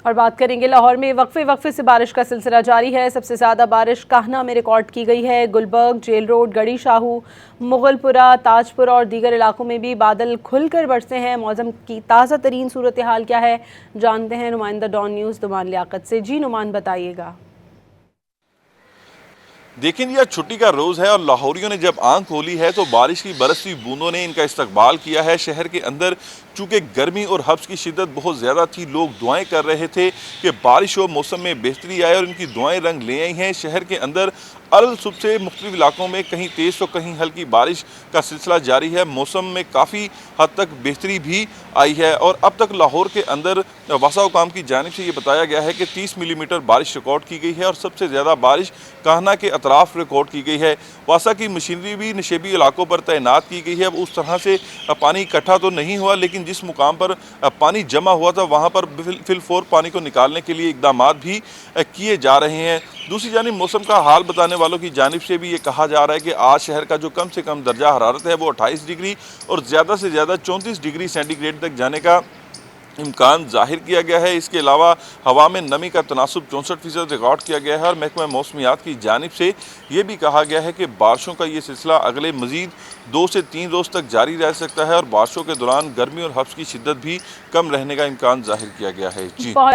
और बात करेंगे लाहौर में वक्फे से बारिश का सिलसिला जारी है। सबसे ज़्यादा बारिश कान्हा में रिकॉर्ड की गई है। गुलबर्ग, जेल रोड, गढ़ी शाहू, मुगलपुरा, ताजपुर और दीगर इलाकों में भी बादल खुलकर बरसे हैं। मौसम की ताज़ा तरीन सूरत हाल क्या है, जानते हैं नुमाइंदा डॉन न्यूज़ नुमान लियाकत से। जी नुमान, बताइएगा। लेकिन यह छुट्टी का रोज है और लाहौरियों ने जब आंख खोली है तो बारिश की बरसती बूंदों ने इनका इस्तकबाल किया है। शहर के अंदर चूंकि गर्मी और हब्स की शिद्दत बहुत ज़्यादा थी, लोग दुआएं कर रहे थे कि बारिश हो, मौसम में बेहतरी आए, और इनकी दुआएं रंग ले आई हैं। शहर के अंदर अल सुबह से मुख्तलिफ इलाकों में कहीं तेज़ तो कहीं हल्की बारिश का सिलसिला जारी है। मौसम में काफ़ी हद तक बेहतरी भी आई है और अब तक लाहौर के अंदर वसा हुकाम की जानिब से ये बताया गया है कि 30 मिलीमीटर बारिश रिकॉर्ड की गई है और सबसे ज़्यादा बारिश कान्हा के अतराफ रिकॉर्ड की गई है। वासा की मशीनरी भी नशेबी इलाकों पर तैनात की गई है। अब उस तरह से पानी इकट्ठा तो नहीं हुआ, लेकिन जिस मुकाम पर पानी जमा हुआ था वहाँ पर फिलफोर पानी को निकालने के लिए इकदाम भी किए जा रहे हैं। दूसरी जानिब मौसम का हाल बताने वालों की जानिब से भी ये कहा जा रहा है कि आज शहर का जो कम से कम दर्जा हरारत है वो 28 डिग्री और ज़्यादा से ज़्यादा 34 डिग्री सेंटीग्रेड तक जाने का इम्कान जाहिर किया गया है। इसके अलावा हवा में नमी का तनासुब 64% रिकॉर्ड किया गया है और महकमा मौसमियात की जानिब से ये भी कहा गया है कि बारिशों का ये सिलसिला अगले मज़ीद 2 से 3 रोज़ तक जारी रह सकता है और बारिशों के दौरान गर्मी और हब्स की शिद्दत भी कम रहने का इम्कान जाहिर किया गया है। जी।